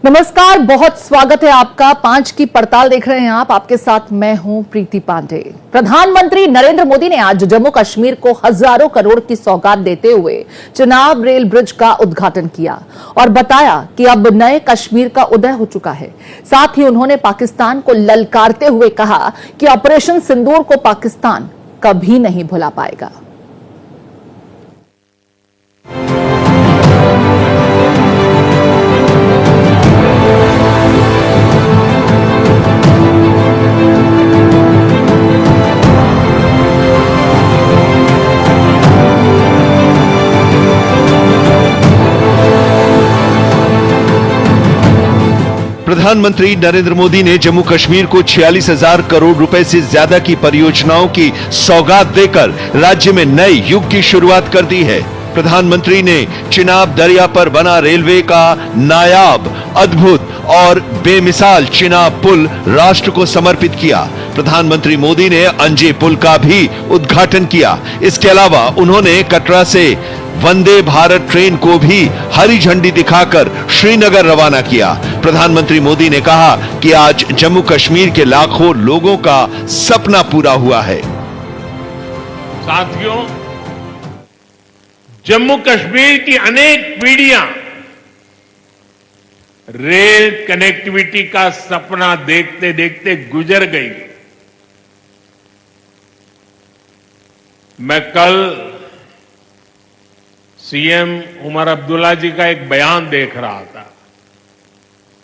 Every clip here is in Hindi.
नमस्कार, बहुत स्वागत है आपका। 5 की पड़ताल देख रहे हैं आप। आपके साथ मैं हूं प्रीति पांडे। प्रधानमंत्री नरेंद्र मोदी ने आज जम्मू कश्मीर को हजारों करोड़ की सौगात देते हुए चिनाब रेल ब्रिज का उद्घाटन किया और बताया कि अब नए कश्मीर का उदय हो चुका है। साथ ही उन्होंने पाकिस्तान को ललकारते हुए कहा कि ऑपरेशन सिंदूर को पाकिस्तान कभी नहीं भुला पाएगा। प्रधानमंत्री नरेंद्र मोदी ने जम्मू कश्मीर को 46,000 करोड़ रुपए से ज्यादा की परियोजनाओं की सौगात देकर राज्य में नए युग की शुरुआत कर दी है। प्रधानमंत्री ने चिनाब दरिया पर बना रेलवे का नायाब, अद्भुत और बेमिसाल चिनाब पुल राष्ट्र को समर्पित किया। प्रधानमंत्री मोदी ने अंजे पुल का भी उद्घाटन किया। इसके अलावा उन्होंने कटरा से वंदे भारत ट्रेन को भी हरी झंडी दिखाकर श्रीनगर रवाना किया। प्रधानमंत्री मोदी ने कहा कि आज जम्मू कश्मीर के लाखों लोगों का सपना पूरा हुआ है। साथियों, जम्मू कश्मीर की अनेक पीढ़ियां रेल कनेक्टिविटी का सपना देखते देखते गुजर गई। मैं कल सीएम उमर अब्दुल्ला जी का एक बयान देख रहा था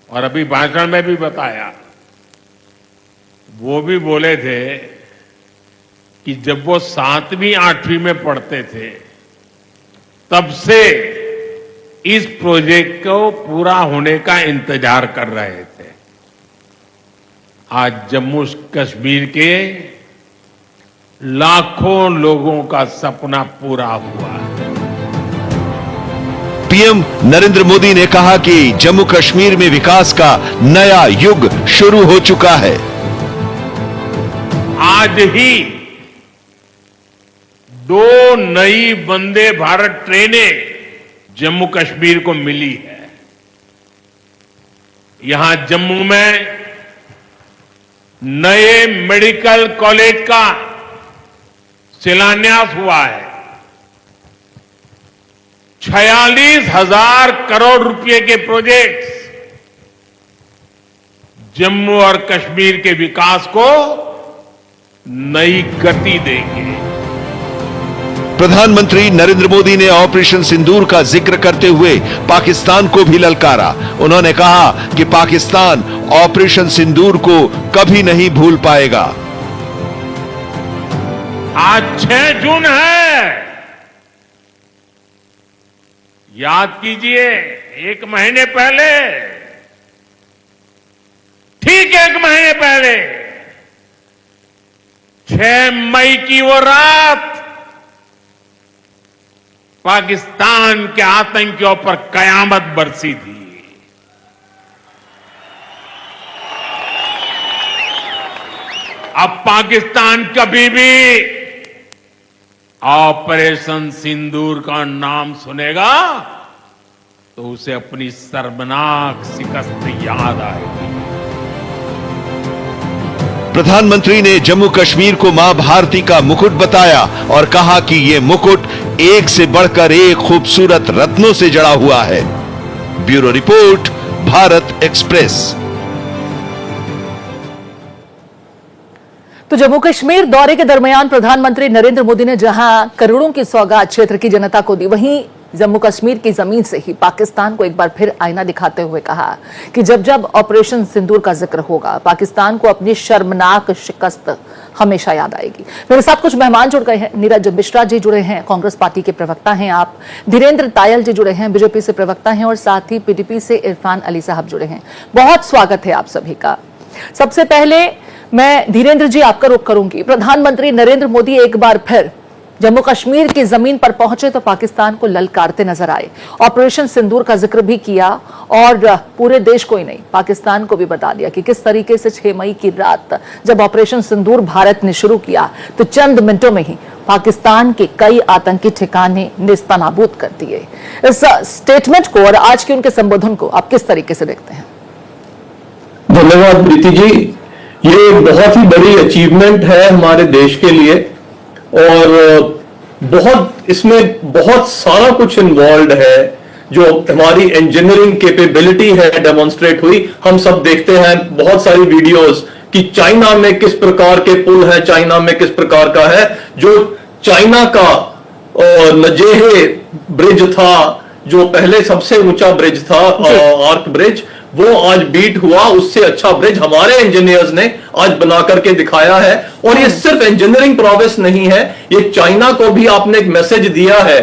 और अभी भाषण में भी बताया। वो भी बोले थे कि जब वो 7वीं 8वीं में पढ़ते थे तब से इस प्रोजेक्ट को पूरा होने का इंतजार कर रहे थे। आज जम्मू कश्मीर के लाखों लोगों का सपना पूरा हुआ है। पीएम नरेंद्र मोदी ने कहा कि जम्मू कश्मीर में विकास का नया युग शुरू हो चुका है। आज ही 2 नई वंदे भारत ट्रेनें जम्मू कश्मीर को मिली है। यहां जम्मू में नए मेडिकल कॉलेज का शिलान्यास हुआ है। 46,000 करोड़ रुपए के प्रोजेक्ट्स जम्मू और कश्मीर के विकास को नई गति देंगे। प्रधानमंत्री नरेंद्र मोदी ने ऑपरेशन सिंदूर का जिक्र करते हुए पाकिस्तान को भी ललकारा। उन्होंने कहा कि पाकिस्तान ऑपरेशन सिंदूर को कभी नहीं भूल पाएगा। आज 6 जून है। याद कीजिए, 1 महीने पहले, ठीक 1 महीने पहले 6 मई की वो रात पाकिस्तान के आतंकियों पर कयामत बरसी थी। अब पाकिस्तान कभी भी ऑपरेशन सिंदूर का नाम सुनेगा तो उसे अपनी शर्मनाक शिकस्त याद आएगी। प्रधानमंत्री ने जम्मू कश्मीर को मां भारती का मुकुट बताया और कहा कि यह मुकुट एक से बढ़कर एक खूबसूरत रत्नों से जड़ा हुआ है। Bureau report, Bharat express. तो जम्मू कश्मीर दौरे के दरमियान प्रधानमंत्री नरेंद्र मोदी ने जहां करोड़ों की सौगात क्षेत्र की जनता को दी, वहीं जम्मू कश्मीर की जमीन से ही पाकिस्तान को एक बार फिर आईना दिखाते हुए कहा कि जब जब ऑपरेशन सिंदूर का जिक्र होगा, पाकिस्तान को अपनी शर्मनाक शिकस्त हमेशा याद आएगी। मेरे साथ कुछ मेहमान जुड़ गए हैं। नीरज मिश्रा जी जुड़े हैं, कांग्रेस पार्टी के प्रवक्ता हैं आप। धीरेन्द्र तायल जी जुड़े हैं, बीजेपी से प्रवक्ता हैं, और साथ ही पीडीपी से इरफान अली साहब जुड़े हैं। बहुत स्वागत है आप सभी का। सबसे पहले मैं धीरेन्द्र जी आपका रुख करूंगी। प्रधानमंत्री नरेंद्र मोदी एक बार फिर जम्मू कश्मीर की जमीन पर पहुंचे तो पाकिस्तान को ललकारते नजर आए। ऑपरेशन सिंदूर का जिक्र भी किया और पूरे देश को ही नहीं, पाकिस्तान को भी बता दिया कि किस तरीके से 6 मई की रात जब ऑपरेशन सिंदूर भारत ने शुरू किया तो चंद मिनटों में ही पाकिस्तान के कई आतंकी ठिकाने नेस्तनाबूद कर दिए। इस स्टेटमेंट को और आज के उनके संबोधन को आप किस तरीके से देखते हैं? धन्यवाद प्रीति जी, ये बहुत ही बड़ी अचीवमेंट है हमारे देश के लिए और इसमें बहुत सारा कुछ इन्वॉल्व है। जो हमारी इंजीनियरिंग कैपेबिलिटी है डेमोन्स्ट्रेट हुई। हम सब देखते हैं बहुत सारी वीडियोस कि चाइना में किस प्रकार के पुल है, चाइना में किस प्रकार का है। जो चाइना का नजेहे ब्रिज था, जो पहले सबसे ऊंचा ब्रिज था, आर्क ब्रिज, वो आज बीट हुआ। उससे अच्छा ब्रिज हमारे इंजीनियर्स ने आज बना करके दिखाया है। और ये सिर्फ इंजीनियरिंग प्रोग्रेस नहीं है, ये चाइना को भी आपने एक मैसेज दिया है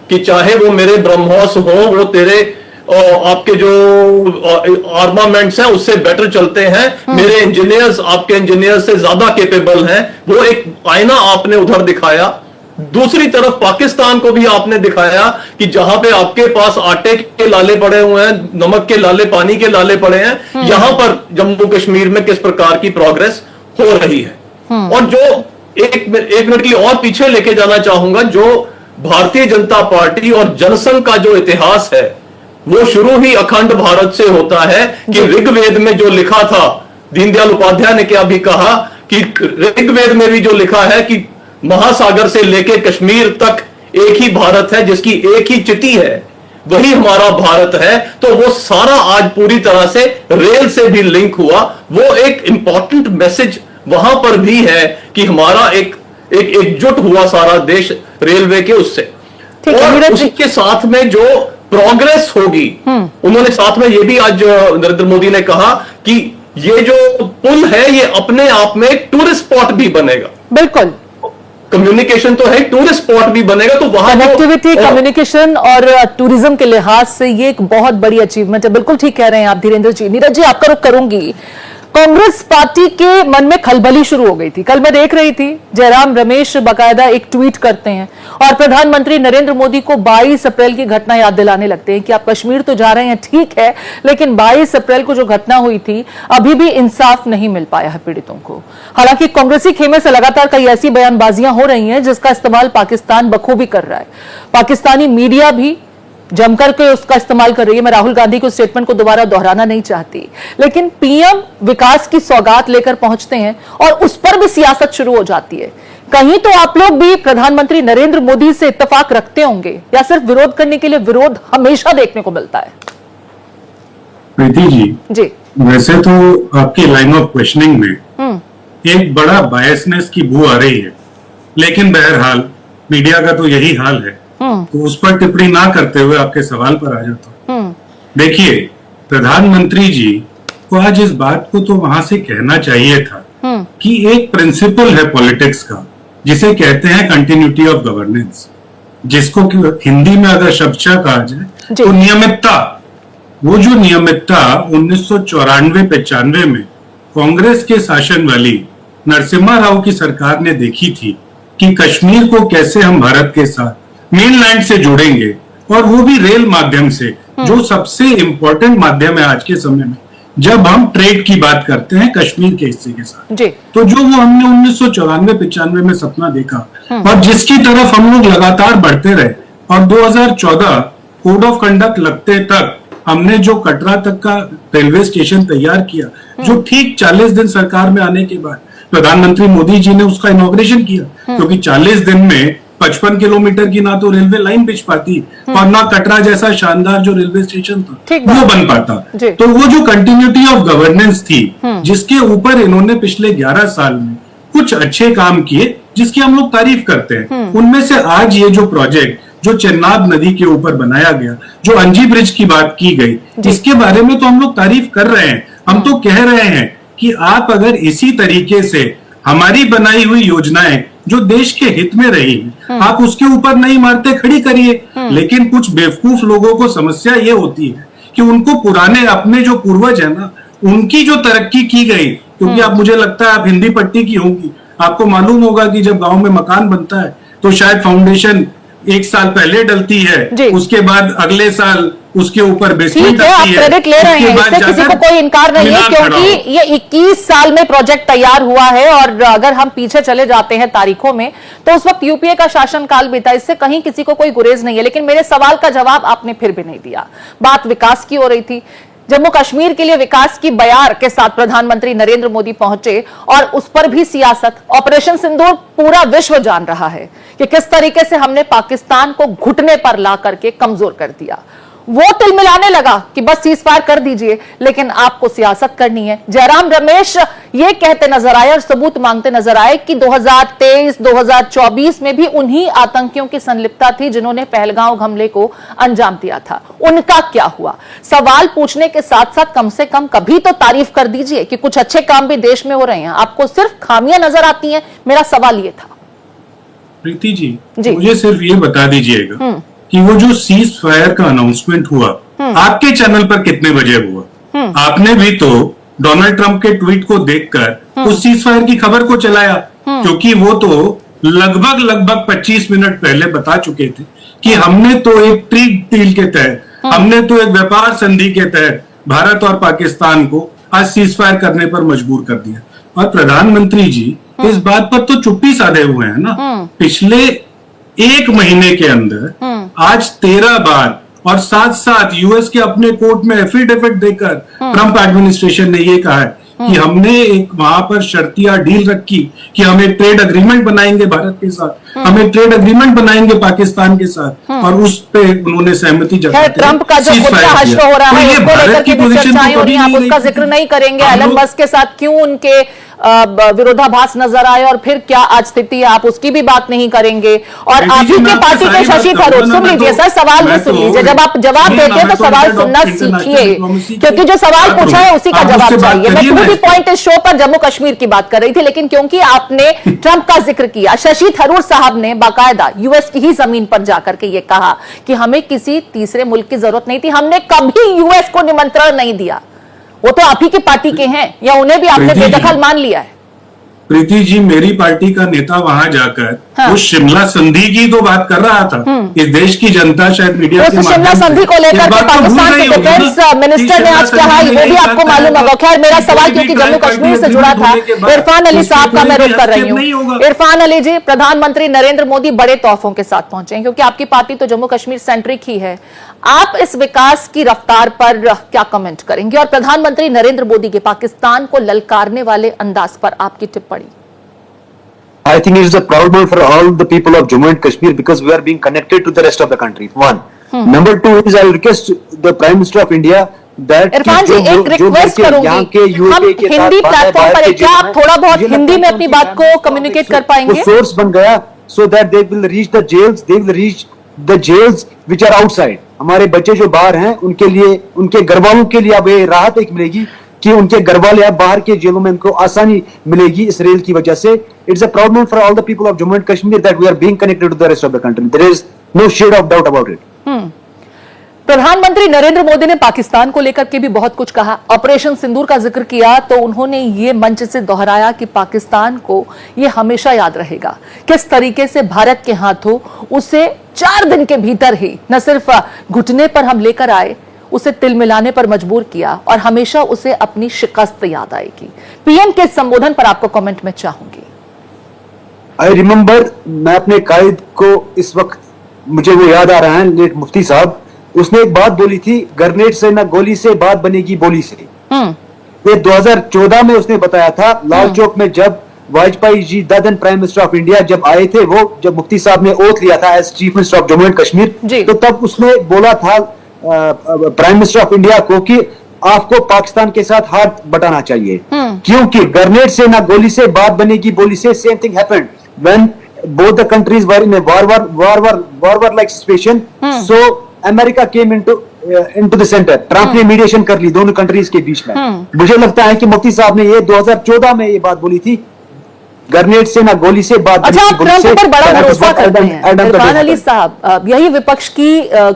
कि चाहे वो मेरे ब्रह्मोस हो, वो तेरे आपके जो आर्मामेंट्स हैं उससे बेटर चलते हैं। मेरे इंजीनियर्स आपके इंजीनियर्स से ज्यादा कैपेबल हैं। वो एक आईना आपने उधर दिखाया। दूसरी तरफ पाकिस्तान को भी आपने दिखाया कि जहां पे आपके पास आटे के लाले पड़े हुए हैं, नमक के लाले, पानी के लाले पड़े हैं, यहां पर जम्मू कश्मीर में किस प्रकार की प्रोग्रेस हो रही है। और जो एक मिनट के लिए और पीछे लेके जाना चाहूंगा, जो भारतीय जनता पार्टी और जनसंघ का जो इतिहास है वो शुरू ही अखंड भारत से होता है कि ऋग्वेद में जो लिखा था, दीनदयाल उपाध्याय ने क्या भी कहा कि ऋग्वेद में भी जो लिखा है कि महासागर से लेके कश्मीर तक एक ही भारत है, जिसकी एक ही चिति है, वही हमारा भारत है। तो वो सारा आज पूरी तरह से रेल से भी लिंक हुआ। वो एक इंपॉर्टेंट मैसेज वहां पर भी है कि हमारा एक एकजुट हुआ सारा देश रेलवे के उससे। और उसके साथ में जो प्रोग्रेस होगी, उन्होंने साथ में ये भी आज नरेंद्र मोदी ने कहा कि ये जो पुल है ये अपने आप में एक टूरिस्ट स्पॉट भी बनेगा। बिल्कुल, कम्युनिकेशन तो है, टूरिस्ट स्पॉट भी बनेगा। तो वहां कनेक्टिविटी, कम्युनिकेशन और टूरिज्म के लिहाज से ये एक बहुत बड़ी अचीवमेंट है। बिल्कुल ठीक कह रहे हैं आप धीरेन्द्र जी। नीरज जी, आपका रुख करूंगी। कांग्रेस पार्टी के मन में खलबली शुरू हो गई थी। कल मैं देख रही थी, जयराम रमेश बाकायदा एक ट्वीट करते हैं और प्रधानमंत्री नरेंद्र मोदी को 22 अप्रैल की घटना याद दिलाने लगते हैं कि आप कश्मीर तो जा रहे हैं, ठीक है, लेकिन 22 अप्रैल को जो घटना हुई थी, अभी भी इंसाफ नहीं मिल पाया है पीड़ितों को। हालांकि कांग्रेसी खेमे से लगातार कई ऐसी बयानबाजियां हो रही हैं जिसका इस्तेमाल पाकिस्तान बखूबी कर रहा है। पाकिस्तानी मीडिया भी जमकर के उसका इस्तेमाल कर रही है। मैं राहुल गांधी के स्टेटमेंट को दोबारा दोहराना नहीं चाहती, लेकिन पीएम विकास की सौगात लेकर पहुंचते हैं और उस पर भी सियासत शुरू हो जाती है। कहीं तो आप लोग भी प्रधानमंत्री नरेंद्र मोदी से इत्तेफाक रखते होंगे, या सिर्फ विरोध करने के लिए विरोध हमेशा देखने को मिलता है? प्रीति जी, वैसे तो आपकी लाइन ऑफ क्वेश्चनिंग में एक बड़ा बायसनेस की बू आ रही है, लेकिन बहरहाल मीडिया का तो यही हाल है। तो उस पर टिप्पणी ना करते हुए आपके सवाल पर आ जाता हूं। देखिए, प्रधानमंत्री जी को आज इस बात को तो वहां से कहना चाहिए था कि एक प्रिंसिपल है पॉलिटिक्स का, जिसे कहते हैं कंटिन्यूटी ऑफ गवर्नेंस, जिसको हिंदी में अगर शब्दशः कहा जाए तो नियमितता। वो जो नियमितता 1994-95 में कांग्रेस के शासन वाली नरसिम्हा राव की सरकार ने देखी थी कि कश्मीर को कैसे हम भारत के साथ मेनलैंड से जोड़ेंगे, और वो भी रेल माध्यम से, जो सबसे इंपॉर्टेंट माध्यम है आज के समय में जब हम ट्रेड की बात करते हैं कश्मीर के हिस्से के साथ। तो जो वो हमने 1994-95 में सपना देखा और जिसकी तरफ हम लोग लगातार बढ़ते रहे, और 2014 कोड ऑफ कंडक्ट लगते तक हमने जो कटरा तक का रेलवे स्टेशन तैयार किया, जो ठीक 40 दिन सरकार में आने के बाद प्रधानमंत्री मोदी जी ने उसका इनॉग्रेशन किया, क्योंकि 40 दिन में 55 किलोमीटर की ना तो रेलवे लाइन बिछ पाती और ना कटरा जैसा शानदार जो रेलवे स्टेशन था वो बन पाता। तो वो जो कंटिन्यूटी ऑफ गवर्नेंस थी, जिसके ऊपर इन्होंने पिछले 11 साल में कुछ अच्छे काम किए, जिसकी हम लोग तारीफ करते हैं, उनमें से आज ये जो प्रोजेक्ट जो चेन्नाब नदी के ऊपर बनाया गया, जो अंजी ब्रिज की बात की गई, इसके बारे में तो हम लोग तारीफ कर रहे हैं। हम तो कह रहे हैं कि आप अगर इसी तरीके से हमारी बनाई हुई योजनाएं जो देश के हित में रही है, आप उसके ऊपर नहीं मारते खड़ी करिए। लेकिन कुछ बेवकूफ लोगों को समस्या ये होती है कि उनको पुराने अपने जो पूर्वज है ना, उनकी जो तरक्की की गई, क्योंकि आप, मुझे लगता है आप हिंदी पट्टी की होंगी, आपको मालूम होगा कि जब गांव में मकान बनता है तो शायद फाउंडेशन 1 साल पहले डलती जी। है, उसके बाद अगले साल उसके ऊपर बेसमेंट ठीक है, आप डलती है। क्रेडिट ले रहे हैं, इससे किसी को कोई इनकार नहीं है, क्योंकि ये 21 साल में प्रोजेक्ट तैयार हुआ है। और अगर हम पीछे चले जाते हैं तारीखों में, तो उस वक्त यूपीए का शासनकाल भी था, इससे कहीं किसी को कोई गुरेज नहीं है। लेकिन मेरे सवाल का जवाब आपने फिर भी नहीं दिया। बात विकास की हो रही थी, जम्मू कश्मीर के लिए विकास की बयार के साथ प्रधानमंत्री नरेंद्र मोदी पहुंचे, और उस पर भी सियासत। ऑपरेशन सिंदूर पूरा विश्व जान रहा है कि किस तरीके से हमने पाकिस्तान को घुटने पर ला करके कमजोर कर दिया। वो तिलमिलाने लगा कि बस सीज फायर कर दीजिए, लेकिन आपको सियासत करनी है। जयराम रमेश ये कहते नजर आए और सबूत मांगते नजर आए कि 2023, 2024 में भी उन्हीं आतंकियों की संलिप्तता थी जिन्होंने पहलगांव हमले को अंजाम दिया था। उनका क्या हुआ? सवाल पूछने के साथ साथ कम से कम कभी तो तारीफ कर दीजिए कि कुछ अच्छे काम भी देश में हो रहे हैं। आपको सिर्फ खामियां नजर आती हैं। मेरा सवाल ये था। प्रीति जी, जी। मुझे सिर्फ ये बता दीजिएगा कि वो जो सीज फायर का अनाउंसमेंट हुआ आपके चैनल पर कितने बजे हुआ? आपने भी तो डोनाल्ड ट्रंप के ट्वीट को देखकर उस सीज फायर की खबर को चलाया, क्योंकि वो तो लगभग 25 मिनट पहले बता चुके थे कि हमने तो एक ट्रेड डील के तहत, हमने तो एक व्यापार संधि के तहत भारत और पाकिस्तान को आज सीज फायर करने पर मजबूर कर दिया। और प्रधानमंत्री जी इस बात पर तो चुप्पी साधे हुए हैं ना। पिछले 1 महीने के अंदर आज 13 बार, और साथ साथ यूएस के अपने कोर्ट में एफिडेविट देकर ट्रंप एडमिनिस्ट्रेशन ने ये कहा है कि हमने एक वहां पर शर्तिया डील रखी कि हम एक ट्रेड अग्रीमेंट बनाएंगे भारत के साथ, हम एक ट्रेड अग्रीमेंट बनाएंगे पाकिस्तान के साथ, और उस पे उन्होंने सहमति जताई। ट्रंप का जो मुद्दा हश्र हो रहा है, उसको लेकर के भी चर्चाएं हो रही हैं, आप उसका जिक्र नहीं करेंगे। एलन मस्क के साथ क्यों उनके विरोधाभास नजर आए और फिर क्या आज स्थिति है, आप उसकी भी बात नहीं करेंगे। और आप ही के पार्टी के शशि थरूर, सुन लीजिए सर, सवाल भी सुन लीजिए। जब आप जवाब देते हैं तो सवाल सुनना सीखिए, क्योंकि जो सवाल पूछा है उसी का जवाब चाहिए। मैं टू दी पॉइंट इस शो पर जम्मू कश्मीर की बात कर रही थी, लेकिन क्योंकि आपने ट्रंप का जिक्र किया, शशि थरूर साहब ने बाकायदा यूएस की ही जमीन पर जाकर के ये कहा कि हमें किसी तीसरे मुल्क की जरूरत नहीं थी, हमने कभी यूएस को निमंत्रण नहीं दिया। वो तो आप ही की पार्टी के हैं, या उन्हें भी आपने बेदखल मान लिया है? प्रीति जी, मेरी पार्टी का नेता वहां जाकर वो शिमला संधि की तो बात कर रहा था। इस देश की जनता शायद मीडिया के शिमला संधि को लेकर के पाकिस्तान के डिफेंस मिनिस्टर ने आज कहा, वो भी आपको मालूम होगा। खैर, मेरा सवाल क्योंकि जम्मू कश्मीर से जुड़ा था, इरफान अली साहब का मैं रुख कर रही हूँ। इरफान अली जी, प्रधानमंत्री नरेंद्र मोदी बड़े तोहफों के साथ पहुंचे हैं, क्योंकि आपकी पार्टी तो जम्मू कश्मीर सेंट्रिक ही है। आप इस विकास की रफ्तार पर क्या कमेंट करेंगे, और प्रधानमंत्री नरेंद्र मोदी के पाकिस्तान को ललकारने वाले अंदाज पर आपकी टिप्पणी? I think it is a proud moment for all the people of Jammu and Kashmir because we are being connected to the rest of the country. One. Number two is I request the Prime Minister of India that Irfan जी, एक रिक्वेस्ट करूंगी, हम हिंदी प्लेटफॉर्म पर क्या आप थोड़ा बहुत हिंदी में अपनी बात को कम्युनिकेट कर पाएंगे? सोर्स बन गया so that they will reach the jails, they will reach the jails which are outside. हमारे बच्चे जो बाहर हैं उनके लिए, उनके घर वालों के लिए अब ये राहत एक मिलेगी कि उनके घर वाले अब बाहर के जेलों में उनको आसानी मिलेगी इस रेल की वजह से। It's a proud moment for all the people of Jammu and Kashmir that we are being connected to the rest of the country. There is no shade of doubt about it. प्रधानमंत्री नरेंद्र मोदी ने पाकिस्तान को लेकर के भी बहुत कुछ कहा। ऑपरेशन सिंदूर का जिक्र किया तो उन्होंने ये मंच से दोहराया कि पाकिस्तान को ये हमेशा याद रहेगा किस तरीके से भारत के हाथों उसे 4 दिन के भीतर ही न सिर्फ घुटने पर हम लेकर आए, उसे तिल मिलाने पर मजबूर किया, और हमेशा उसे अपनी शिकस्त याद आएगी। पीएम के संबोधन पर आपको कमेंट में चाहूंगी। आई रिमेंबर, मैं अपने कायद को इस वक्त मुझे वो याद आ रहा है, लेट मुफ्ती साहब, उसने एक बात बोली थी, ग्रेनेड से ना गोली से बात बनेगी बोली से। ये 2014 में उसने बताया था लाल चौक में, जब Vajpayee ji then prime minister of India जब आए थे, वो जब मुफ्ती साहब ने ओथ लिया था as chief minister of Jammu and Kashmir, तो तब उसने बोला था प्राइम मिनिस्टर ऑफ इंडिया को कि आपको पाकिस्तान के साथ हाथ बटाना चाहिए, क्योंकि ग्रेनेड से ना गोली से बात बनेगी बोली से। Same thing happened when both the countries were in war like situation, so America came into the center. Trump ने मीडिएशन कर ली दोनों कंट्रीज के बीच में। मुझे लगता है कि मुफ्ती साहब ने ये 2014 में ये बात बोली थी, ग्रेनेड से ना गोली से बात। अच्छा, आप ट्रंप पर बड़ा भरोसा करते हैं इरफान अली साहब, यही विपक्ष की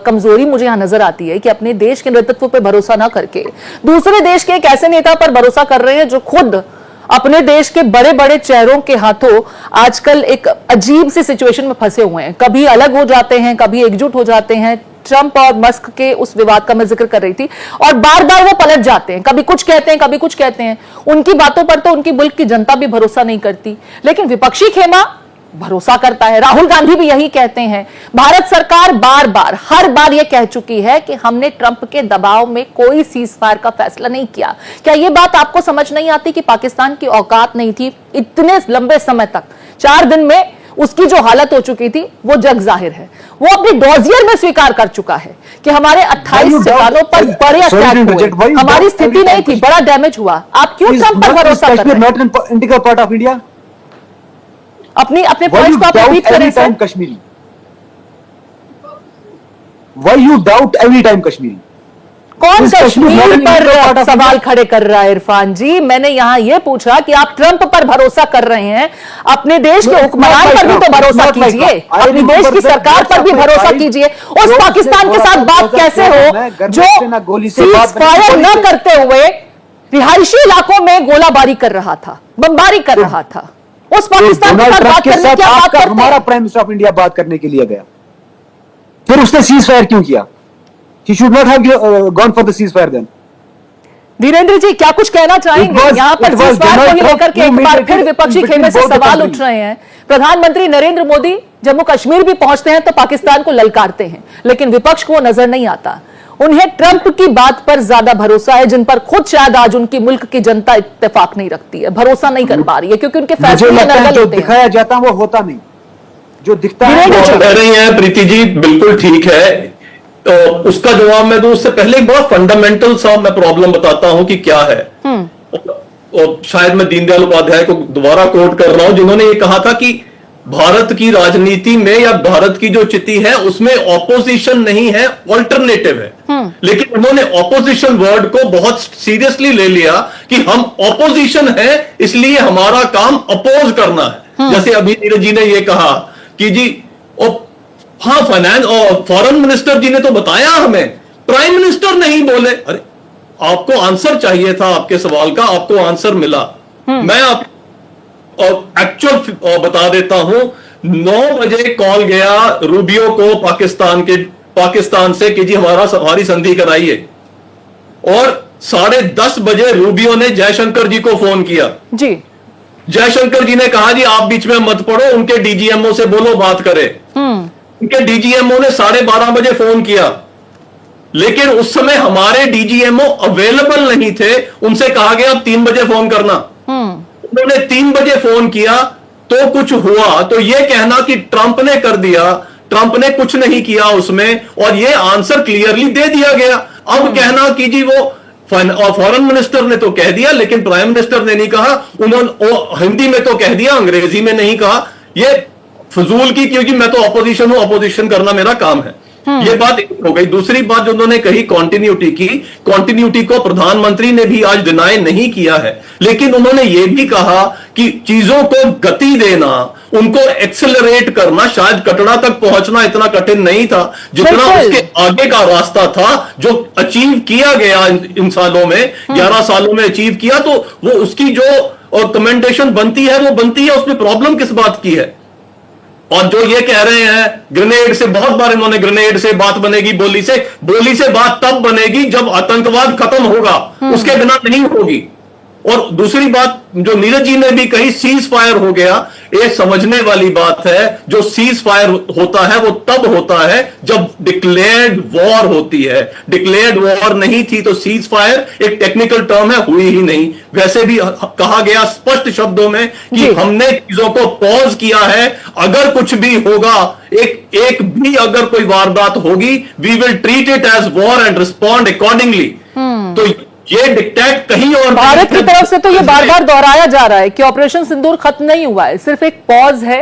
कमजोरी मुझे यहाँ नजर आती है कि अपने देश के नेतृत्व पर भरोसा ना करके दूसरे देश के एक ऐसे नेता पर भरोसा कर रहे हैं जो खुद अपने देश के बड़े बड़े चेहरों के हाथों आजकल एक अजीब सी सिचुएशन में फंसे हुए हैं। कभी अलग हो जाते हैं, कभी एकजुट हो जाते हैं। ट्रंप और मस्क के उस विवाद का मैं जिक्र कर रही थी, और बार बार वो पलट जाते हैं, कभी कुछ कहते हैं, कभी कुछ कहते हैं। उनकी बातों पर तो उनकी मुल्क की जनता भी भरोसा नहीं करती, लेकिन विपक्षी खेमा भरोसा करता है। राहुल गांधी भी यही कहते हैं। भारत सरकार बार बार, हर बार यह कह चुकी है कि हमने ट्रंप के दबाव में कोई सीज फायर का फैसला नहीं किया। क्या यह बात आपको समझ नहीं आती कि पाकिस्तान की औकात नहीं थी इतने लंबे समय तक? 4 दिन में उसकी जो हालत हो चुकी थी वो जग जाहिर है। वो अपनी डॉजियर में स्वीकार कर चुका है कि हमारे 28 ठिकानों पर बड़े अटैक हुए, हमारी स्थिति नहीं थी, बड़ा डैमेज हुआ। आप क्यों ट्रंप पर भरोसा कर रहे हैं? अपने पॉइंट्स को आप रिपीट करें sir. Kashmiri, why you doubt every time Kashmiri? कौन कश्मीर पर सवाल खड़े कर रहा है इरफान जी? मैंने यहां यह पूछा कि आप ट्रंप पर भरोसा कर रहे हैं, अपने देश के हुक्मरान पर भी तो भरोसा कीजिए, अपने देश की सरकार पर भी भरोसा कीजिए। उस पाकिस्तान के साथ बात कैसे हो जो सीज फायर न करते हुए रिहायशी इलाकों में गोलाबारी कर रहा था, बमबारी कर रहा था? उस पाकिस्तान के साथ बात करने की बात करते? हमारा प्राइम मिनिस्टर ऑफ इंडिया बात करने के लिए गया, फिर उसने सीज फायर क्यों किया? He should not have gone for the ceasefire then. Dhirendra जी क्या कुछ कहना चाहेंगे? यहाँ पर ceasefire को ही लेकर के एक बार फिर विपक्षी खेमे से सवाल उठ रहे हैं। प्रधानमंत्री नरेंद्र मोदी जम्मू कश्मीर भी पहुंचते हैं तो पाकिस्तान को ललकारते हैं, लेकिन विपक्ष को नजर नहीं आता। उन्हें ट्रंप की बात पर ज्यादा भरोसा है, जिन पर खुद शायद आज उनकी मुल्क की जनता इत्तेफाक नहीं रखती है, भरोसा नहीं कर पा रही है, क्योंकि उनके फैसले जो दिखाया जाता है वो होता नहीं, जो दिखता है। कह रही है प्रीति जी, बिल्कुल ठीक है। तो उसका जवाब मैं दूं उससे पहले एक बड़ा फंडामेंटल सा मैं प्रॉब्लम बताता हूं कि क्या है। और शायद मैं दीनदयाल उपाध्याय को दोबारा कोट कर रहा हूं, जिन्होंने ये कहा था कि भारत की राजनीति में या भारत की जो स्थिति है उसमें ऑपोजिशन नहीं है, ऑल्टरनेटिव है। लेकिन उन्होंने ऑपोजिशन वर्ड को बहुत सीरियसली ले लिया कि हम ऑपोजिशन है, इसलिए हमारा काम अपोज करना है। जैसे अभी नीरज जी ने ये कहा कि जी हाँ, फाइनेंस और फॉरेन मिनिस्टर जी ने तो बताया हमें, प्राइम मिनिस्टर नहीं बोले। अरे आपको आंसर चाहिए था, आपके सवाल का आपको आंसर मिला। मैं आप एक्चुअल बता देता हूं, 9 बजे कॉल गया रूबियो को पाकिस्तान से कि जी हमारी संधि कराइए, और 10:30 बजे रूबियो ने जयशंकर जी को फोन किया जी। जयशंकर जी ने कहा जी आप बीच में मत पड़ो, उनके डीजीएमओ से बोलो बात करे। उनके डीजीएमओ ने 12:30 बजे फोन किया, लेकिन उस समय हमारे डीजीएमओ अवेलेबल नहीं थे। उनसे कहा गया आप 3 बजे फोन करना। उन्होंने 3 बजे फोन किया तो कुछ हुआ। तो यह कहना कि ट्रंप ने कर दिया, ट्रंप ने कुछ नहीं किया उसमें, और यह आंसर क्लियरली दे दिया गया। अब कहना कि जी वो फॉरेन मिनिस्टर ने तो कह दिया लेकिन प्राइम मिनिस्टर ने नहीं कहा, उन्होंने हिंदी में तो कह दिया, अंग्रेजी में नहीं कहा, यह फजूल की, क्योंकि मैं तो ऑपोजिशन हूं, ऑपोजिशन करना मेरा काम है। ये बात एक हो गई। दूसरी बात जो उन्होंने कही कॉन्टिन्यूटी की, कॉन्टिन्यूटी को प्रधानमंत्री ने भी आज डिनाई नहीं किया है, लेकिन उन्होंने यह भी कहा कि चीजों को गति देना, उनको एक्सेलरेट करना, शायद कटरा तक पहुंचना इतना कठिन नहीं था जितना उसके आगे का रास्ता था, जो अचीव किया गया इन सालों में, 11 सालों में अचीव किया। तो वो उसकी जो कमेंडेशन बनती है वो बनती है, उसमें प्रॉब्लम किस बात की है? और जो ये कह रहे हैं ग्रेनेड से, बहुत बार इन्होंने ग्रेनेड से बात बनेगी, बोली से बात तब बनेगी जब आतंकवाद खत्म होगा, उसके बिना नहीं होगी। और दूसरी बात जो नीरज जी ने भी कही, सीज फायर हो गया, ये समझने वाली बात है। जो सीज फायर होता है वो तब होता है जब डिक्लेयर्ड वॉर होती है। डिक्लेयर्ड वॉर नहीं थी तो सीज फायर एक टेक्निकल टर्म है, हुई ही नहीं। वैसे भी कहा गया स्पष्ट शब्दों में कि हमने चीजों को पॉज किया है, अगर कुछ भी होगा, एक भी अगर कोई वारदात होगी, we will treat it as war and respond accordingly. तो ये डिक्टेट कहीं और भारत की तरफ से तो ये बार बार दोहराया जा रहा है कि ऑपरेशन सिंदूर खत्म नहीं हुआ है, सिर्फ एक पॉज है,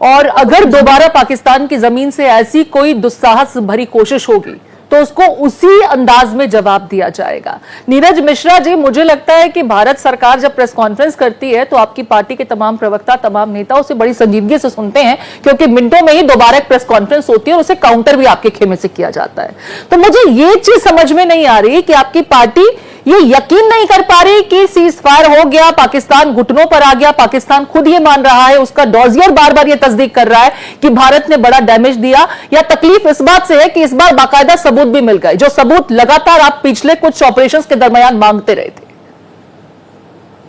और अगर दोबारा पाकिस्तान की जमीन से ऐसी कोई दुस्साहस भरी कोशिश होगी तो उसको उसी अंदाज में जवाब दिया जाएगा। नीरज मिश्रा जी, मुझे लगता है कि भारत सरकार जब प्रेस कॉन्फ्रेंस करती है तो आपकी पार्टी के तमाम प्रवक्ता, तमाम नेता उसे बड़ी संजीदगी से सुनते हैं, क्योंकि मिनटों में ही दोबारा एक प्रेस कॉन्फ्रेंस होती है और उसे काउंटर भी आपके खेमे से किया जाता है। तो मुझे ये चीज समझ में नहीं आ रही कि आपकी पार्टी ये यकीन नहीं कर पा रही कि सीज फायर हो गया, पाकिस्तान घुटनों पर आ गया। पाकिस्तान खुद ये मान रहा है, उसका डॉजियर बार बार ये तस्दीक कर रहा है कि भारत ने बड़ा डैमेज दिया। या तकलीफ इस बात से है कि इस बार बाकायदा सबूत भी मिल गए, जो सबूत लगातार आप पिछले कुछ ऑपरेशंस के दरमियान मांगते रहे थे।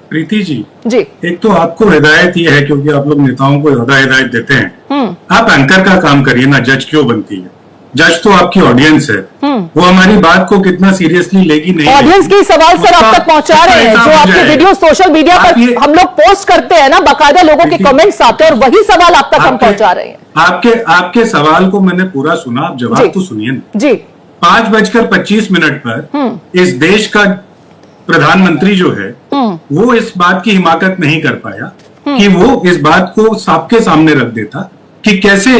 प्रीति जी, एक तो आपको हिदायत ये है, क्योंकि आप लोग नेताओं को ज्यादा हिदायत देते हैं, आप एंकर का काम करिए ना, जज क्यों बनती है? जज तो आपकी ऑडियंस है, वो हमारी बात को कितना सीरियसली लेगी नहीं। ऑडियंस की सवाल सर आप तक पहुंचा रहे हैं, जो आपके वीडियो सोशल मीडिया पर हम लोग पोस्ट करते हैं ना, बाकायदा लोगों के कमेंट्स आते हैं और वही सवाल आप तक हम पहुंचा रहे हैं। आपके सवाल को मैंने पूरा सुना, आप जवाब तो सुनिए ना जी। 5:25 पर इस देश का प्रधानमंत्री जो है वो इस बात की हिमाकत नहीं कर पाया कि वो इस बात को सबके सामने रख देता कि कैसे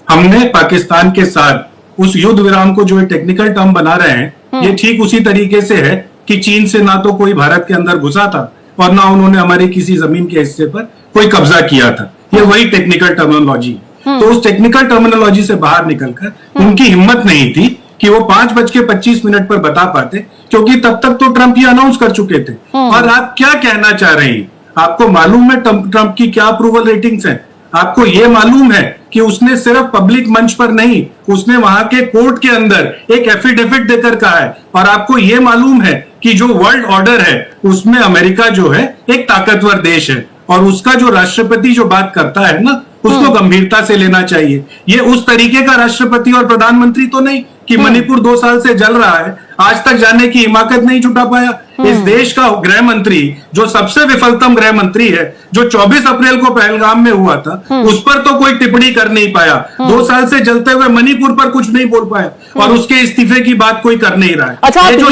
हमने पाकिस्तान के साथ उस युद्ध विराम को, जो टेक्निकल टर्म बना रहे हैं, ये ठीक उसी तरीके से है कि चीन से ना तो कोई भारत के अंदर घुसा था और ना उन्होंने हमारी किसी जमीन के हिस्से पर कोई कब्जा किया था। ये वही टेक्निकल टर्मिनोलॉजी है। तो उस टेक्निकल टर्मिनोलॉजी से बाहर निकलकर उनकी हिम्मत नहीं थी कि वो 5:25 पर बता पाते, क्योंकि तब तक तो ट्रंप ये अनाउंस कर चुके थे। और आप क्या कहना चाह रहे हैं? आपको मालूम है ट्रंप की क्या अप्रूवल रेटिंग्स हैं? आपको ये मालूम है कि उसने सिर्फ पब्लिक मंच पर नहीं, उसने वहां के कोर्ट के अंदर एक एफिडेविट देकर कहा है। और आपको ये मालूम है कि जो वर्ल्ड ऑर्डर है उसमें अमेरिका जो है एक ताकतवर देश है, और उसका जो राष्ट्रपति जो बात करता है ना, उसको गंभीरता से लेना चाहिए। ये उस तरीके का राष्ट्रपति और प्रधानमंत्री तो नहीं कि मणिपुर 2 साल से जल रहा है, आज तक जाने की हिमाकत नहीं जुटा पाया। इस देश का गृह मंत्री, जो सबसे विफलतम गृह मंत्री है, जो 24 अप्रैल को पहलगाम में हुआ था, उस पर तो कोई टिप्पणी कर नहीं पाया। 2 साल से जलते हुए मणिपुर पर कुछ नहीं बोल पाया, और उसके इस्तीफे की बात कोई कर नहीं रहा है। अच्छा, ये तो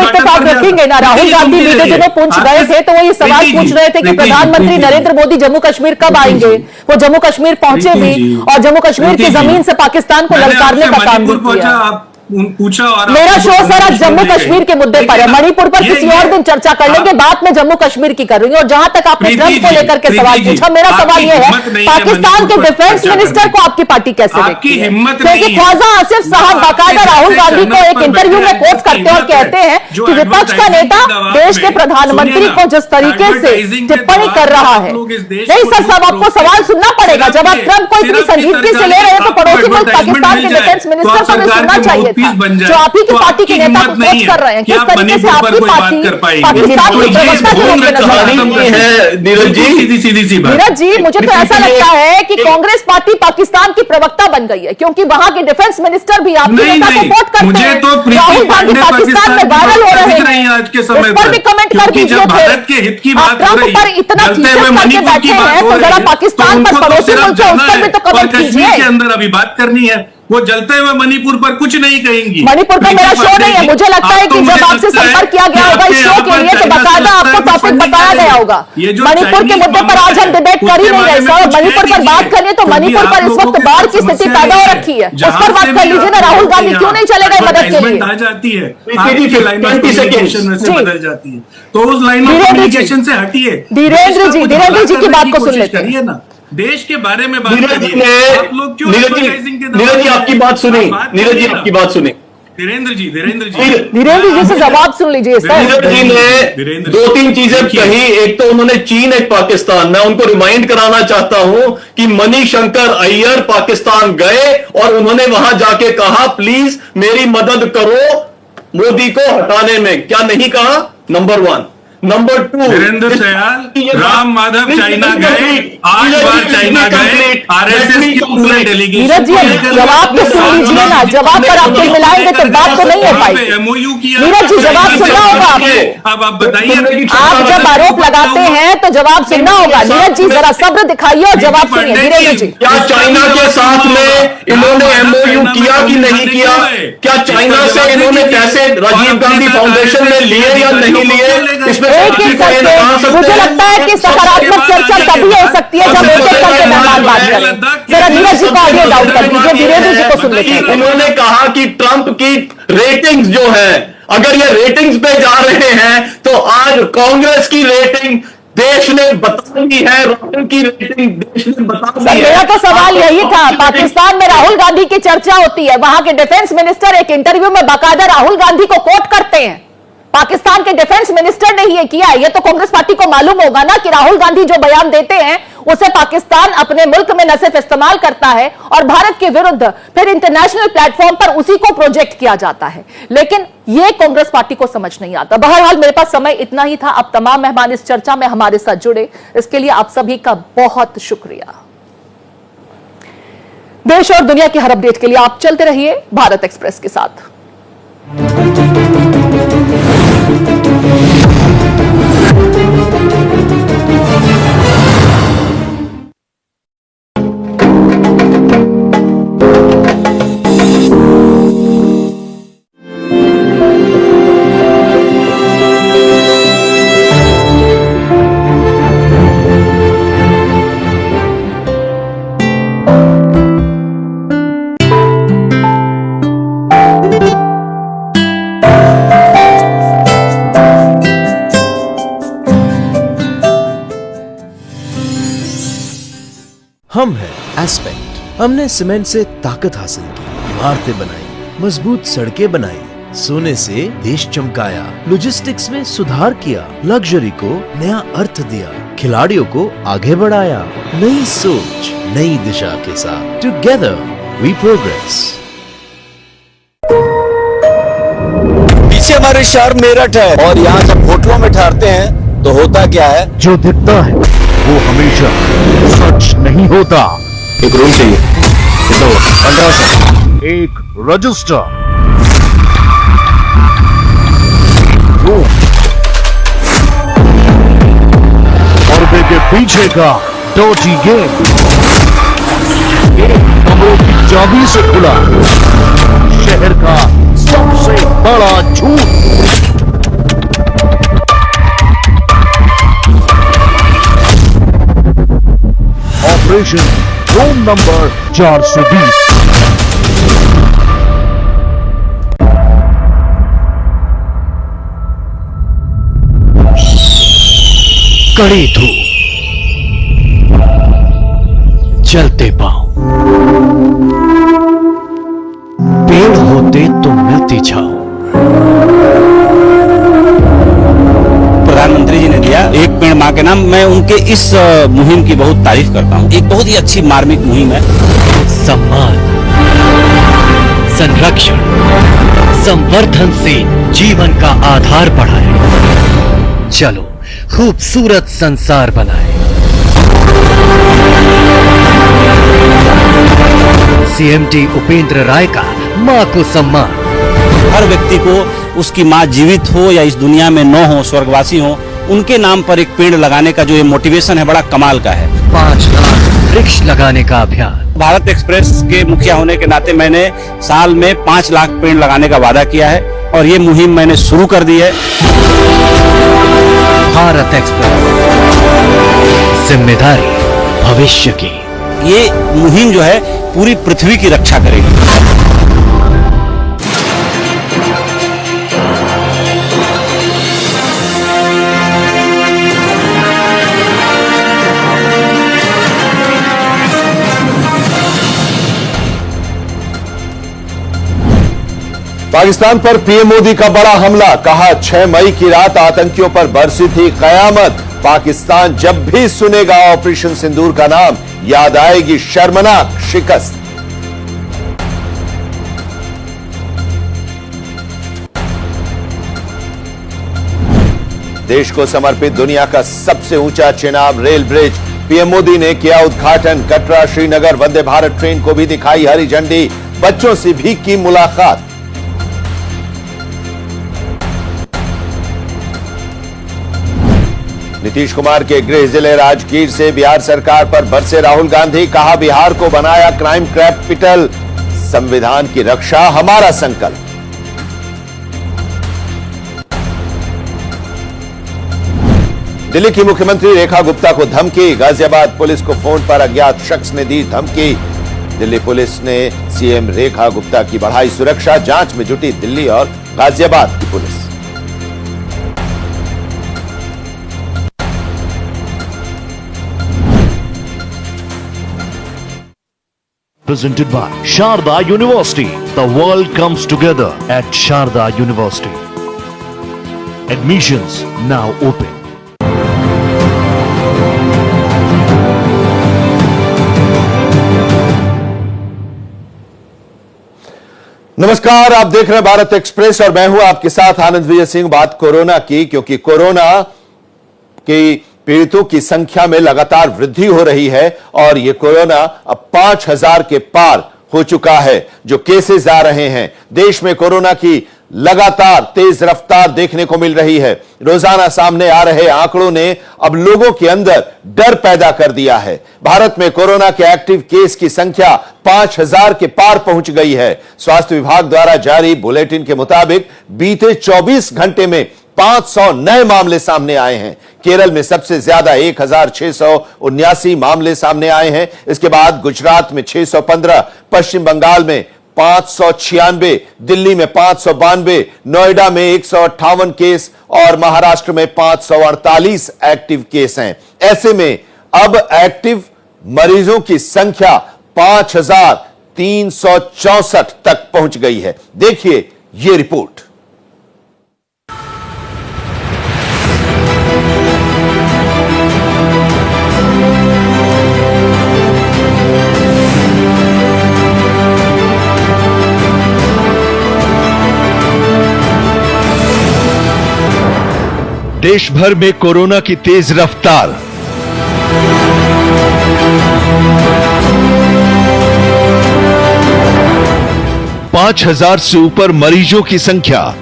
इत्तेफाक रखेंगे ना, राहुल गांधी बीते दिनों पुंछ गए थे तो वो ये सवाल पूछ रहे थे कि प्रधानमंत्री नरेंद्र मोदी जम्मू कश्मीर कब आएंगे। वो जम्मू कश्मीर पहुंचे भी, और जम्मू कश्मीर की जमीन से पाकिस्तान को ललकारने का काम भी किया। पूछा और मेरा शो सर आज जम्मू कश्मीर के मुद्दे पर है, मणिपुर पर किसी और दिन चर्चा कर लेंगे, बात में जम्मू कश्मीर की कर रही हूँ। और जहां तक आपने ट्रंप को लेकर के सवाल पूछा, मेरा सवाल यह है, पाकिस्तान के डिफेंस मिनिस्टर को आपकी पार्टी कैसे देखती है? क्योंकि ख्वाजा आसिफ साहब बाकायदा राहुल गांधी को एक इंटरव्यू में कोट करते और कहते हैं कि विपक्ष का नेता देश के प्रधानमंत्री को जिस तरीके से टिप्पणी कर रहा है। नहीं सर साहब, आपको सवाल सुनना पड़ेगा। जब आप ट्रंप को इतनी संजीदगी से ले रहे हैं तो पड़ोसी मुल्क पाकिस्तान के डिफेंस मिनिस्टर को भी सुनना चाहिए, जो आप ही की पार्टी के नेता को कोच कर रहे हैं। किस तरीके से आपकी पार्टी पाकिस्तान की प्रवक्ता के रूप में नजर है? नीरज जी, मुझे तो ऐसा लगता है कि कांग्रेस पार्टी पाकिस्तान की प्रवक्ता बन गई है, क्योंकि वहां के डिफेंस मिनिस्टर भी आपके नेता को कोट करते हैं। राहुल गांधी पाकिस्तान में वायरल हो रहे हैं, इस पर भी कमेंट कर दीजिए। आप ट्रंप पर इतना करके बैठे हैं तो जरा पाकिस्तान पर पड़ोसी मुल्क है उस पर भी तो कमेंट कीजिए। के अंदर अभी बात करनी है, वो जलते हुए मणिपुर पर कुछ नहीं कहेंगी। मणिपुर का मेरा शो नहीं है, मुझे लगता है कि जब आपसे संपर्क किया गया होगा इस शो के लिए तो बाकायदा आपको टॉपिक बताया गया होगा। मणिपुर के मुद्दे पर आज हम डिबेट कर ही नहीं रहे सर। मणिपुर पर बात करिए तो मणिपुर पर इस वक्त बाढ़ की स्थिति पैदा हो रखी है, उस पर बात कर लीजिए ना। राहुल गांधी क्यों नहीं चले गए मदद के लिए? आ जाती है, बदल जाती है, तो उस लाइन ऑफ कम्युनिकेशन से हटिए। धीरेन्द्र जी की बात को सुन लेते हैं ना, देश के बारे में बात करिए। आप लोग क्यों नीरज जी आपकी बात सुनी, नीरज जी आपकी बात सुनी। धीरेन्द्र जी से जवाब सुन लीजिए सर। नीरज जी ने 2-3 चीजें कही। एक तो उन्होंने चीन, एक पाकिस्तान। मैं उनको रिमाइंड कराना चाहता हूं कि मणिशंकर अय्यर पाकिस्तान गए और उन्होंने वहां जाके कहा प्लीज मेरी मदद करो मोदी को हटाने में। क्या नहीं कहा? Number 1। Number 2, Virendra Sahyal, Ram Madhav China गए, 8 बार चाइना गए, आरएसएस की पूरे डेलीगेशन। जवाब तो सुन लीजिए ना, जवाब पर आपको मिलाएंगे तो बात तो नहीं हो पाएगी। एमओयू किया, नीरज जी जवाब सुनना होगा आपको। अब आप बताइए, आप जब आरोप लगाते हैं तो जवाब सुनना होगा। नीरज जी जरा सब्र दिखाइए और जवाब सुनिए। वीरेंद्र जी, क्या चाइना के साथ में इन्होंने एमओयू किया कि नहीं किया? क्या चाइना से इन्होंने पैसे राजीव गांधी फाउंडेशन में लिए या नहीं लिए? मुझे लगता है कि सकारात्मक चर्चा तभी हो सकती है जब एक एक करके मेहमान बात करें। जरा नीरज जी को ऑडियो डाउन कर दीजिए, वीरेंद्र जी को सुन लेते हैं। उन्होंने कहा कि ट्रंप की रेटिंग्स जो है, अगर ये रेटिंग्स पे जा रहे हैं तो आज कांग्रेस की रेटिंग देश ने बता दी है, राहुल की रेटिंग देश ने बता दी है। मेरा तो सवाल यही था, पाकिस्तान में राहुल गांधी की चर्चा होती है, वहां के डिफेंस मिनिस्टर एक इंटरव्यू में बाकायदा राहुल गांधी को कोट करते हैं। पाकिस्तान के डिफेंस मिनिस्टर ने ही ये किया है। ये तो कांग्रेस पार्टी को मालूम होगा ना कि राहुल गांधी जो बयान देते हैं उसे पाकिस्तान अपने मुल्क में न सिर्फ इस्तेमाल करता है और भारत के विरुद्ध फिर इंटरनेशनल प्लेटफॉर्म पर उसी को प्रोजेक्ट किया जाता है, लेकिन यह कांग्रेस पार्टी को समझ नहीं आता। बहरहाल मेरे पास समय इतना ही था। अब तमाम मेहमान इस चर्चा में हमारे साथ जुड़े, इसके लिए आप सभी का बहुत शुक्रिया। देश और दुनिया की हर अपडेट के लिए आप चलते रहिए भारत एक्सप्रेस के साथ। हम हैं एस्पेक्ट। हमने सीमेंट से ताकत हासिल की, इमारतें बनाई, मजबूत सड़कें बनाई, सोने से देश चमकाया, लॉजिस्टिक्स में सुधार किया, लग्जरी को नया अर्थ दिया, खिलाड़ियों को आगे बढ़ाया। नई सोच, नई दिशा के साथ टुगेदर वी प्रोग्रेस। पीछे हमारे शहर मेरठ है और यहाँ जब होटलों में ठहरते हैं तो होता क्या है, जो दिखता है वो हमेशा सच नहीं होता। एक रूम चाहिए, तो 1500। एक रजिस्टर, और के पीछे का डर्टी गेम एक कमरे की चाबी से खुला शहर का सबसे बड़ा झूठ। Operation room number 420। कड़ी धूप, जलते पांव, पेड़ होते तो मिलती छाओ। प्रधानमंत्री जी ने दिया एक पेड़ मां के नाम। मैं उनके इस मुहिम की बहुत तारीफ करता हूँ। एक बहुत ही अच्छी मार्मिक मुहिम है। सम्मान, संरक्षण, संवर्धन से जीवन का आधार बढ़ाए। चलो खूबसूरत संसार बनाए। सीएमटी उपेंद्र राय का मां को सम्मान। हर व्यक्ति को उसकी माँ जीवित हो या इस दुनिया में न हो, स्वर्गवासी हो, उनके नाम पर एक पेड़ लगाने का जो ये मोटिवेशन है बड़ा कमाल का है। 5 लाख वृक्ष लगाने का अभियान। भारत एक्सप्रेस के मुखिया होने के नाते मैंने साल में 5 लाख पेड़ लगाने का वादा किया है और ये मुहिम मैंने शुरू कर दी है। भारत एक्सप्रेस, जिम्मेदारी भविष्य की। ये मुहिम जो है पूरी पृथ्वी की रक्षा करेगी। पाकिस्तान पर पीएम मोदी का बड़ा हमला, कहा 6 मई की रात आतंकियों पर बरसी थी कयामत। पाकिस्तान जब भी सुनेगा ऑपरेशन सिंदूर का नाम, याद आएगी शर्मनाक शिकस्त। देश को समर्पित दुनिया का सबसे ऊंचा Chenab rail bridge, PM Modi ने किया उद्घाटन। कटरा श्रीनगर वंदे भारत ट्रेन को भी दिखाई हरी झंडी, बच्चों से भी की मुलाकात। नीतीश कुमार के गृह जिले राजगीर से बिहार सरकार पर बरसे राहुल गांधी, कहा बिहार को बनाया क्राइम कैपिटल, संविधान की रक्षा हमारा संकल्प। दिल्ली की मुख्यमंत्री रेखा गुप्ता को धमकी, गाजियाबाद पुलिस को फोन पर अज्ञात शख्स ने दी धमकी। दिल्ली पुलिस ने सीएम रेखा गुप्ता की बढ़ाई सुरक्षा, जांच में जुटी दिल्ली और गाजियाबाद की police. Presented by Sharda University. The world comes together at Sharda University. Admissions now open. नमस्कार, आप देख रहे हैं भारत एक्सप्रेस और मैं हूं आपके साथ आनंद विजय सिंह। बात कोरोना की, क्योंकि कोरोना की पीड़ितों की संख्या में लगातार वृद्धि हो रही है और यह कोरोना अब 5000 के पार हो चुका है जो केसेस आ रहे हैं। देश में कोरोना की लगातार तेज रफ्तार देखने को मिल रही है। रोजाना सामने आ रहे आंकड़ों ने अब लोगों के अंदर डर पैदा कर दिया है। भारत में कोरोना के एक्टिव केस की संख्या 5000 के पार पहुंच गई है। स्वास्थ्य विभाग द्वारा जारी बुलेटिन के मुताबिक बीते 24 घंटे में 500 नए मामले सामने आए हैं। केरल में सबसे ज्यादा 1679 मामले सामने आए हैं। इसके बाद गुजरात में 615, पश्चिम बंगाल में 596, दिल्ली में 592, नोएडा में 158 केस और महाराष्ट्र में 548 एक्टिव केस हैं। ऐसे में अब एक्टिव मरीजों की संख्या 5364 तक पहुंच गई है। देखिए ये रिपोर्ट। देश भर में कोरोना की तेज रफ्तार। पांच 5000 से ऊपर मरीजों की संख्या।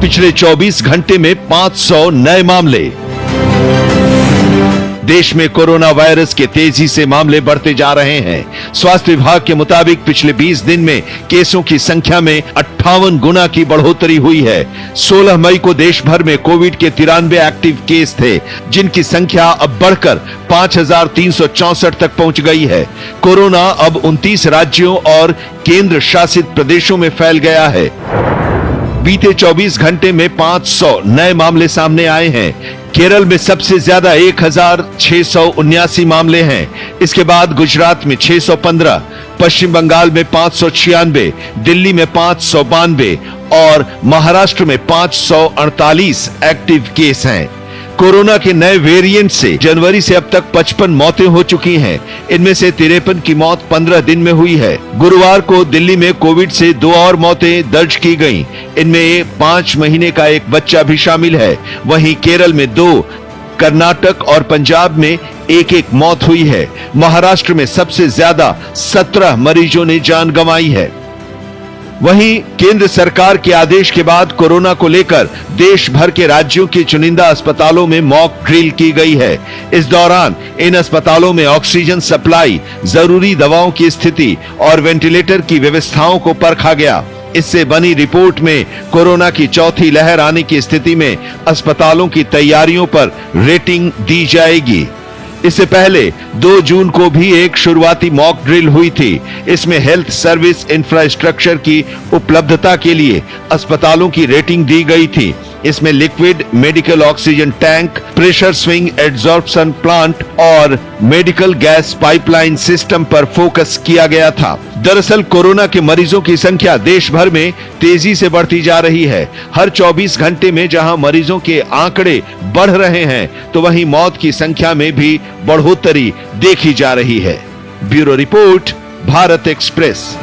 पिछले 24 घंटे में 500 नए मामले। देश में कोरोना वायरस के तेजी से मामले बढ़ते जा रहे हैं। स्वास्थ्य विभाग के मुताबिक पिछले 20 दिन में केसों की संख्या में 58 गुना की बढ़ोतरी हुई है। 16 मई को देश भर में कोविड के 93 एक्टिव केस थे, जिनकी संख्या अब बढ़कर 5364 तक पहुंच गई है। कोरोना अब 29 राज्यों और केंद्र शासित प्रदेशों में फैल गया है। बीते 24 घंटे में 500 नए मामले सामने आए हैं। केरल में सबसे ज्यादा 1679 मामले हैं। इसके बाद गुजरात में 615, पश्चिम बंगाल में 596, दिल्ली में 592 और महाराष्ट्र में 548 एक्टिव केस हैं। कोरोना के नए वेरिएंट से जनवरी से अब तक 55 मौतें हो चुकी हैं। इनमें से 53 की मौत 15 दिन में हुई है। गुरुवार को दिल्ली में कोविड से 2 और मौतें दर्ज की गईं। इनमें 5 महीने का एक बच्चा भी शामिल है। वहीं केरल में 2, कर्नाटक और पंजाब में एक मौत हुई है। महाराष्ट्र में सबसे ज्यादा 17 मरीजों ने जान गंवाई है। वहीं केंद्र सरकार के आदेश के बाद कोरोना को लेकर देश भर के राज्यों के चुनिंदा अस्पतालों में मॉक ड्रिल की गई है। इस दौरान इन अस्पतालों में ऑक्सीजन सप्लाई, जरूरी दवाओं की स्थिति और वेंटिलेटर की व्यवस्थाओं को परखा गया। इससे बनी रिपोर्ट में कोरोना की चौथी लहर आने की स्थिति में अस्पतालों की तैयारियों पर रेटिंग दी जाएगी। इससे पहले 2 जून को भी एक शुरुआती मॉक ड्रिल हुई थी। इसमें हेल्थ सर्विस इंफ्रास्ट्रक्चर की उपलब्धता के लिए अस्पतालों की रेटिंग दी गई थी। इसमें liquid medical oxygen tank, pressure swing adsorption plant और मेडिकल गैस पाइपलाइन सिस्टम पर फोकस किया गया था। दरअसल कोरोना के मरीजों की संख्या देश भर में तेजी से बढ़ती जा रही है। हर 24 घंटे में जहां मरीजों के आंकड़े बढ़ रहे हैं, तो वहीं मौत की संख्या में भी बढ़ोतरी देखी जा रही है। Bureau report, Bharat express.